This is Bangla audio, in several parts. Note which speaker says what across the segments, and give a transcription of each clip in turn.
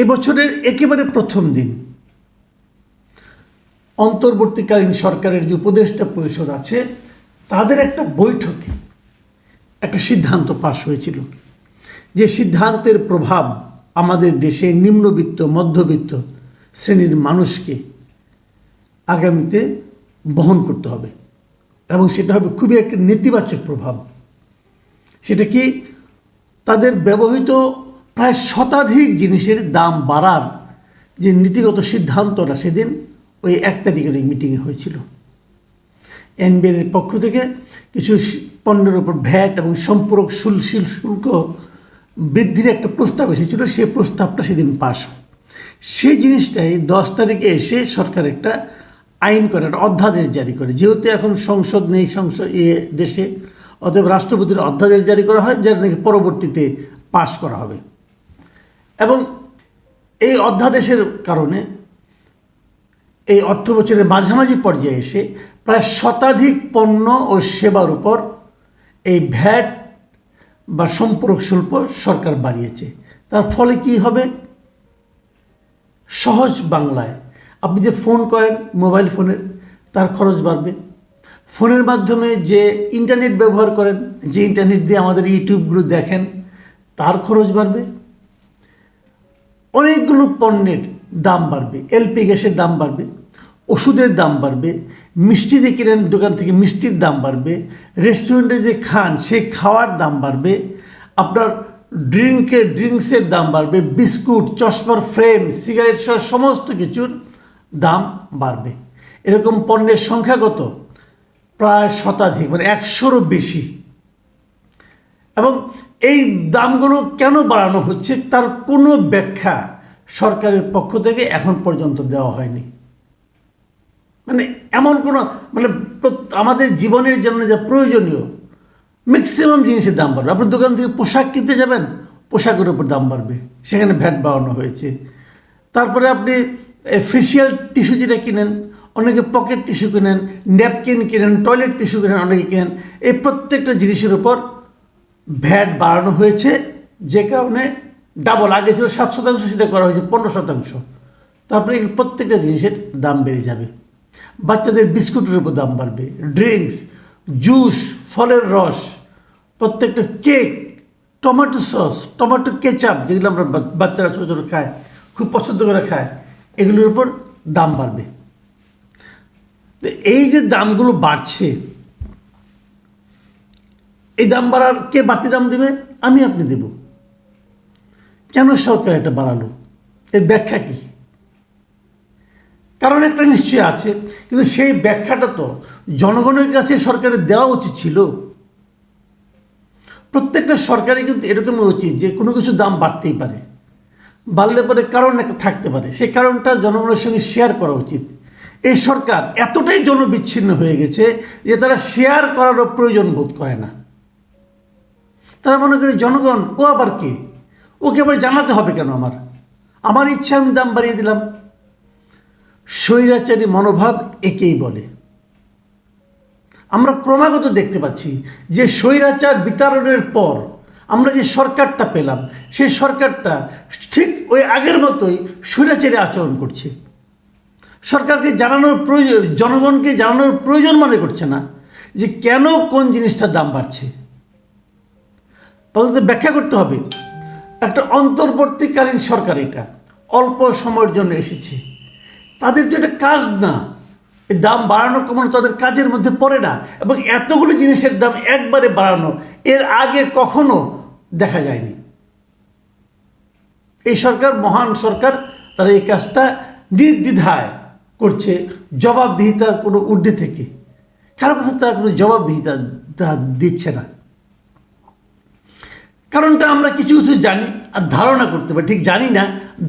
Speaker 1: এবছরের একেবারে প্রথম দিন অন্তর্বর্তীকালীন সরকারের যে উপদেষ্টা পরিষদ আছে তাদের একটা বৈঠকে একটা সিদ্ধান্ত পাশ হয়েছিল, যে সিদ্ধান্তের প্রভাব আমাদের দেশে নিম্নবিত্ত মধ্যবিত্ত শ্রেণীর মানুষকে আগামীতে বহন করতে হবে এবং সেটা হবে খুবই একটা নেতিবাচক প্রভাব। সেটা কি, তাদের ব্যবহৃত প্রায় শতাধিক জিনিসের দাম বাড়ার যে নীতিগত সিদ্ধান্তটা সেদিন ওই 1 তারিখের এই মিটিংয়ে হয়েছিল। এনবিআরের পক্ষ থেকে কিছু পণ্যের উপর ভ্যাট এবং সম্পূরক শুল্ক বৃদ্ধির একটা প্রস্তাব এসেছিল, সেই প্রস্তাবটা সেদিন পাশ হয়। সেই জিনিসটাই 10 তারিখে এসে সরকার একটা আইন করে, একটা অধ্যাদেশ জারি করে। যেহেতু এখন সংসদ নেই দেশে, অতএব রাষ্ট্রপতির অধ্যাদেশ জারি করা হয়, যার নাকি পরবর্তীতে পাশ করা হবে। এবং এই অধ্যাদেশের কারণে এই অর্থ বছরের মাঝামাঝি পর্যায়ে এসে প্রায় শতাধিক পণ্য ও সেবার উপর এই ভ্যাট বা সম্পূরক শুল্ক সরকার বাড়িয়েছে। তার ফলে কি হবে? সহজ বাংলায়, আপনি যে ফোন করেন মোবাইল ফোনের, তার খরচ বাড়বে। ফোনের মাধ্যমে যে ইন্টারনেট ব্যবহার করেন, যে ইন্টারনেট দিয়ে আমাদের ইউটিউবগুলো দেখেন, তার খরচ বাড়বে। অনেকগুলো পণ্যের দাম বাড়বে, এলপি গ্যাসের দাম বাড়বে, ওষুধের দাম বাড়বে, মিষ্টি যে কিনেন দোকান থেকে মিষ্টির দাম বাড়বে, রেস্টুরেন্টে যে খান সেই খাওয়ার দাম বাড়বে, আপনার ড্রিঙ্কসের দাম বাড়বে, বিস্কুট, চশমার ফ্রেম, সিগারেট সহ সমস্ত কিছুর দাম বাড়বে। এরকম পণ্যের সংখ্যা কত? প্রায় শতাধিক, মানে 100-রও বেশি। এবং এই দামগুলো কেন বাড়ানো হচ্ছে তার কোনো ব্যাখ্যা সরকারের পক্ষ থেকে এখন পর্যন্ত দেওয়া হয়নি। মানে এমন কোনো আমাদের জীবনের জন্য যা প্রয়োজনীয় ম্যাক্সিমাম জিনিসের দাম বাড়বে। আপনি দোকান থেকে পোশাক কিনতে যাবেন, পোশাকের উপর দাম বাড়বে, সেখানে ভ্যাট বাড়ানো হয়েছে। তারপরে আপনি ফেসিয়াল টিস্যু যেটা কিনেন, অনেকে পকেট টিস্যু কিনেন, ন্যাপকিন কিনেন, টয়লেট টিস্যু কিনেন, অনেকে কিনেন, এই প্রত্যেকটা জিনিসের উপর ভ্যাট বাড়ানো হয়েছে, যে কারণে ডাবল, আগে ছিল 7%, সেটা করা হয়েছে 15%। তারপরে প্রত্যেকটা জিনিসের দাম বেড়ে যাবে। বাচ্চাদের বিস্কুটের উপর দাম বাড়বে, ড্রিঙ্কস, জুস, ফলের রস, প্রত্যেকটা cake, tomato sauce, tomato ketchup, যেগুলো আমরা বাচ্চারা ছোটো ছোটো খায়, খুব পছন্দ করে খায়, এগুলোর উপর দাম বাড়বে। এই যে দামগুলো বাড়ছে, এই দাম বাড়ার কে বাড়তি দাম দেবে? আমি আপনি দেব। কেন সরকার এটা বাড়ালো? এর ব্যাখ্যা কি? কারণ একটা নিশ্চয় আছে, কিন্তু সেই ব্যাখ্যাটা তো জনগণের কাছে সরকারের দেওয়া উচিত ছিল। প্রত্যেকটা সরকারই কিন্তু এরকমই উচিত যে কোনো কিছু দাম বাড়তেই পারে, বাড়লে পরে কারণ একটা থাকতে পারে, সেই কারণটা জনগণের সঙ্গে শেয়ার করা উচিত। এই সরকার এতটাই জনবিচ্ছিন্ন হয়ে গেছে যে তারা শেয়ার করারও প্রয়োজন বোধ করে না। তারা মনে করে জনগণ ও আবার কে, ওকে আবার জানাতে হবে কেন? আমার ইচ্ছা আমি দাম বাড়িয়ে দিলাম। স্বৈরাচারী মনোভাব একেই বলে। আমরা ক্রমাগত দেখতে পাচ্ছি যে স্বৈরাচার বিতাড়নের পর আমরা যে সরকারটা পেলাম, সেই সরকারটা ঠিক ওই আগের মতোই স্বৈরাচারী আচরণ করছে। সরকারকে জানানোর প্রয়োজন, জনগণকে জানানোর প্রয়োজন মনে করছে না যে কেন কোন জিনিসটার দাম বাড়ছে। তাদের ব্যাখ্যা করতে হবে। একটা অন্তর্বর্তীকালীন সরকার, এটা অল্প সময়ের জন্য এসেছে, তাদের তো এটা কাজ না, এই দাম বাড়ানো কমানো তাদের কাজের মধ্যে পড়ে না। এবং এতগুলো জিনিসের দাম একবারে বাড়ানো এর আগে কখনো দেখা যায়নি। এই সরকার মহান সরকার, তারা এই কাজটা নির্দ্বিধায় করছে, জবাবদিহিতার কোনো ঊর্ধ্বে থেকে। কারো কাছে তারা কোনো জবাবদিহিতা দিচ্ছে না। কারণটা আমরা কিছু কিছু জানি আর ধারণা করতে পারি, ঠিক জানি না,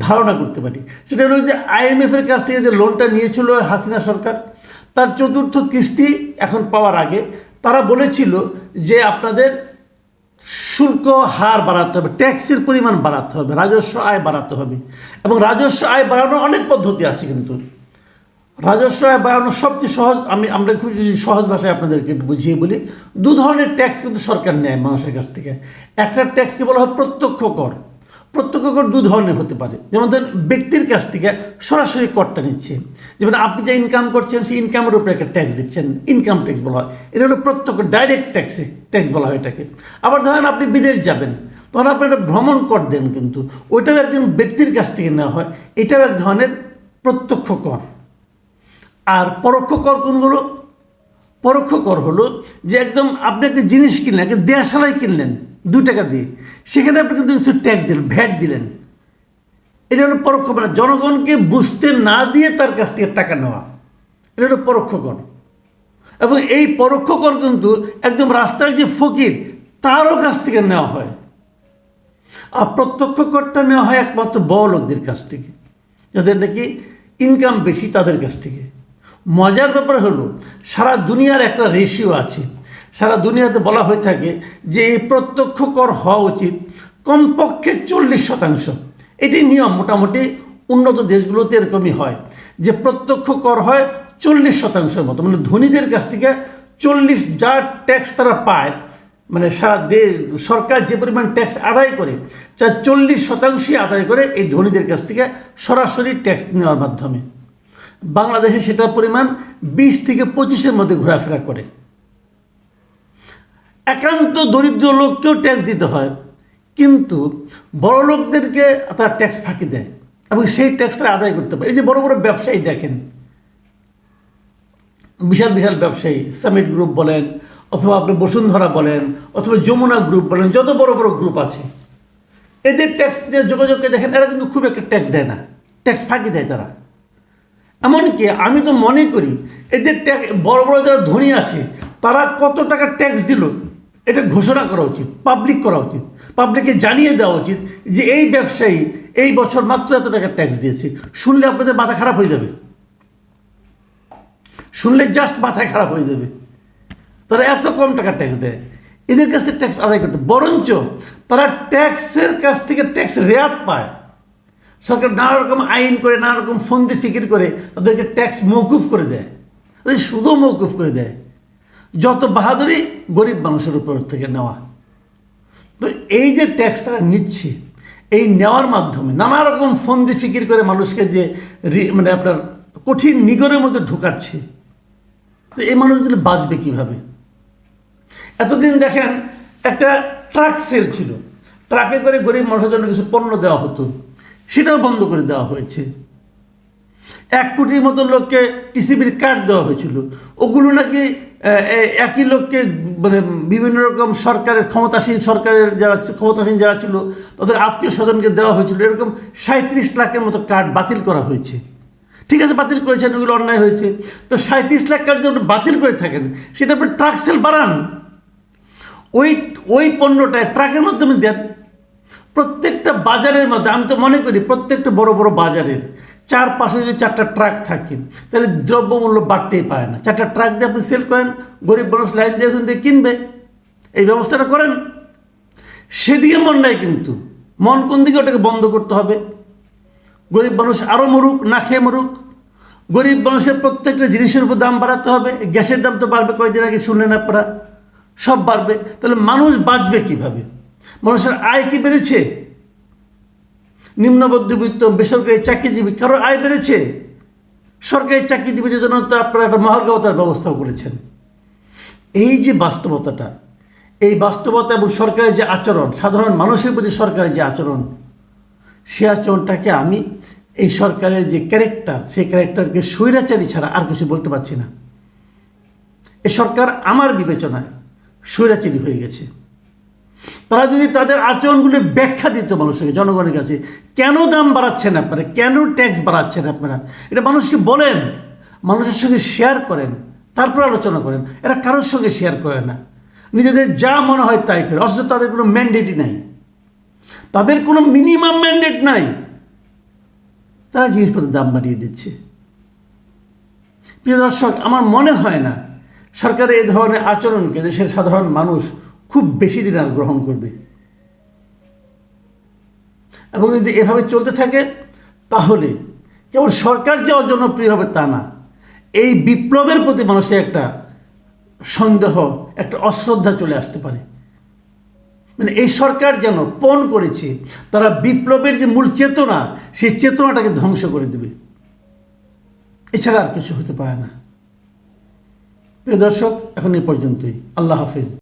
Speaker 1: ধারণা করতে পারি। সেটা হলো যে IMF-এর কাছ থেকে যে লোনটা নিয়েছিল হাসিনা সরকার, তার 4র্থ কিস্তি এখন পাওয়ার আগে তারা বলেছিল যে আপনাদের শুল্ক হার বাড়াতে হবে, ট্যাক্সের পরিমাণ বাড়াতে হবে, রাজস্ব আয় বাড়াতে হবে। এবং রাজস্ব আয় বাড়ানোর অনেক পদ্ধতি আছে, কিন্তু রাজস্ব আয় বাড়ানো সবচেয়ে সহজ, আমরা খুব সহজ ভাষায় আপনাদেরকে বুঝিয়ে বলি। 2 ধরনের ট্যাক্স কিন্তু সরকার নেয় মানুষের কাছ থেকে। একটা ট্যাক্সকে বলা হয় প্রত্যক্ষ কর। প্রত্যক্ষ কর দু ধরনের হতে পারে। যেমন ধরেন ব্যক্তির কাছ থেকে সরাসরি করটা নিচ্ছে, যেমন আপনি যা ইনকাম করছেন সেই ইনকামের উপরে একটা ট্যাক্স দিচ্ছেন, ইনকাম ট্যাক্স বলা হয়। এটা হলো প্রত্যক্ষ ডাইরেক্ট ট্যাক্স বলা হয় এটাকে। আবার ধরেন আপনি বিদেশ যাবেন, তখন আপনি একটা ভ্রমণ কর দেন, কিন্তু ওইটাও একজন ব্যক্তির কাছ থেকে নেওয়া হয়, এটাও এক ধরনের প্রত্যক্ষ কর। আর পরোক্ষ কর কোনগুলো? পরোক্ষ কর হলো যে একদম আপনি একটা জিনিস কিনলেন, একটা দেয়াশালাই কিনলেন 2 টাকা দিয়ে, সেখানে আপনি কিন্তু কিছু ট্যাক্স দিলেন, ভ্যাট দিলেন। এটা হলো পরোক্ষ, মানে জনগণকে বুঝতে না দিয়ে তার কাছ থেকে টাকা নেওয়া, এটা হলো পরোক্ষ কর। এবং এই পরোক্ষ কর কিন্তু একদম রাস্তার যে ফকির তারও কাছ থেকে নেওয়া হয়। আর প্রত্যক্ষ করটা নেওয়া হয় একমাত্র বড় লোকদের কাছ থেকে, যাদের নাকি ইনকাম বেশি, তাদের কাছ থেকে। মজার ব্যাপার হলো সারা দুনিয়ার একটা রেশিও আছে। সারা দুনিয়াতে বলা হয়ে থাকে যে এই প্রত্যক্ষ কর হওয়া উচিত কমপক্ষে 40%। এটি নিয়ম, মোটামুটি উন্নত দেশগুলোতে এরকমই হয় যে প্রত্যক্ষ কর হয় 40%-এর মতো, মানে ধনীদের কাছ থেকে 40, যা ট্যাক্স তারা পায়, মানে সারা সরকার যে পরিমাণ ট্যাক্স আদায় করে যা 40% আদায় করে এই ধনীদের কাছ থেকে সরাসরি ট্যাক্স নেওয়ার মাধ্যমে। বাংলাদেশে সেটার পরিমাণ 20 থেকে 25-এর মধ্যে ঘোরাফেরা করে। একান্ত দরিদ্র লোককেও ট্যাক্স দিতে হয়, কিন্তু বড় লোকদেরকে তার ট্যাক্স ফাঁকি দেয় এবং সেই ট্যাক্সটা আদায় করতে পারে। এই যে বড় বড় ব্যবসায়ী দেখেন, বিশাল বিশাল ব্যবসায়ী, সামিট গ্রুপ বলেন, অথবা আপনি বসুন্ধরা বলেন, অথবা যমুনা গ্রুপ বলেন, যত বড় বড় গ্রুপ আছে, এদের ট্যাক্স দিয়ে যোগাযোগকে দেখেন, এরা কিন্তু খুব একটা ট্যাক্স দেয় না, ট্যাক্স ফাঁকি দেয় তারা। এমনকি আমি তো মনে করি এদের ট্যাক্স, বড় বড় যারা ধনী আছে তারা কত টাকা ট্যাক্স দিল এটা ঘোষণা করা উচিত, পাবলিক করা উচিত, পাবলিককে জানিয়ে দেওয়া উচিত যে এই ব্যবসায়ী এই বছর মাত্র এত টাকা ট্যাক্স দিয়েছে। শুনলে আপনাদের মাথা খারাপ হয়ে যাবে, শুনলে জাস্ট মাথা খারাপ হয়ে যাবে। তারা এত কম টাকা ট্যাক্স দেয়, এদের কাছ থেকে ট্যাক্স আদায় করতে, বরঞ্চ তারা ট্যাক্সের কাছ থেকে ট্যাক্স রেয়াত পায়। সরকার নানা রকম আইন করে, নানা রকম ফন্দি ফিকির করে তাদেরকে ট্যাক্স মৌকুফ করে দেয়, তাদের শুধু মৌকুফ করে দেয়। যত বাহাদুরি গরিব মানুষের উপর থেকে নেওয়া। তো এই যে ট্যাক্স তারা নিচ্ছে, এই নেওয়ার মাধ্যমে নানা রকম ফন্দি ফিকির করে মানুষকে যে মানে আপনার কঠিন নিগড়ের মধ্যে ঢুকাচ্ছে, তো এই মানুষগুলো বাঁচবে কীভাবে? এতদিন দেখেন একটা ট্রাক সেল ছিল, ট্রাকে করে গরিব মানুষের জন্য কিছু পণ্য দেওয়া হতো, সেটাও বন্ধ করে দেওয়া হয়েছে। 1 কোটির মতো লোককে টিসিবির কার্ড দেওয়া হয়েছিল, ওগুলো নাকি একই লোককে মানে বিভিন্ন রকম সরকারের সরকারের ক্ষমতাসীন যারা ছিল তাদের আত্মীয় স্বজনকে দেওয়া হয়েছিল। এরকম 37 লাখের মতো কার্ড বাতিল করা হয়েছে। ঠিক আছে, বাতিল করেছেন, ওগুলো অন্যায় হয়েছে। তো 37 লাখ কার্ড যখন বাতিল করে থাকেন, সেটা আপনি ট্রাক সেল বাড়ান, ওই পণ্যটায় ট্রাকের মাধ্যমে দেন। প্রত্যেকটা বাজারের মধ্যে, আমি তো মনে করি প্রত্যেকটা বড় বড় বাজারের চারপাশে যদি 4টা ট্রাক থাকে, তাহলে দ্রব্যমূল্য বাড়তেই পারে না। 4টা ট্রাক দিয়ে আপনি সেল করেন, গরিব মানুষ লাইন দিয়ে ওখান থেকে কিনবে, এই ব্যবস্থাটা করেন। সেদিকে মন নাই, কিন্তু মন কোন দিকে? ওটাকে বন্ধ করতে হবে। গরিব মানুষ আরও মরুক, না খেয়ে মরুক। গরিব মানুষের প্রত্যেকটা জিনিসের উপর দাম বাড়াতে হবে। গ্যাসের দাম তো বাড়বে, কয়েকদিন আগে শুনলেন আপনারা, সব বাড়বে। তাহলে মানুষ বাঁচবে কীভাবে? মানুষের আয় কি বেড়েছে? নিম্ন মধ্যবিত্ত, বেসরকারি চাকরিজীবী কারোর আয় বেড়েছে? সরকারি চাকরিজীবীদের জন্য তো আপনারা একটা মহার্ঘতার ব্যবস্থাও করেছেন। এই যে বাস্তবতাটা, এই বাস্তবতা এবং সরকারের যে আচরণ, সাধারণ মানুষের প্রতি সরকারের যে আচরণ, সে আচরণটাকে আমি এই সরকারের যে ক্যারেক্টার, সেই ক্যারেক্টারকে স্বৈরাচারী ছাড়া আর কিছু বলতে পারছি না। এই সরকার আমার বিবেচনায় স্বৈরাচারী হয়ে গেছে। তারা যদি তাদের আচরণগুলির ব্যাখ্যা দিত মানুষকে, জনগণের কাছে, কেন দাম বাড়াচ্ছেন আপনারা, কেন ট্যাক্স বাড়াচ্ছেন আপনারা, এটা মানুষকে বলেন, মানুষের সঙ্গে শেয়ার করেন, তারপর আলোচনা করেন। এরা কারোর সঙ্গে শেয়ার করে না, নিজেদের যা মনে হয় তাই করে, অথচ তাদের কোনো ম্যান্ডেটই নাই, তাদের কোনো মিনিমাম ম্যান্ডেট নাই, তারা জিনিসপত্রের দাম বাড়িয়ে দিচ্ছে। প্রিয় দর্শক, আমার মনে হয় না সরকারের এই ধরনের আচরণকে দেশের সাধারণ মানুষ খুব বেশি দিন আর গ্রহণ করবে। এবং যদি এভাবে চলতে থাকে, তাহলে কেবল সরকার যে অজনপ্রিয় হবে তা না, এই বিপ্লবের প্রতি মানুষের একটা সন্দেহ, একটা অশ্রদ্ধা চলে আসতে পারে। মানে এই সরকার যেন পণ করেছে তারা বিপ্লবের যে মূল চেতনা, সেই চেতনাটাকে ধ্বংস করে দেবে, এছাড়া আর কিছু হতে পারে না। প্রিয় দর্শক, এখন এই পর্যন্তই। আল্লাহ হাফেজ।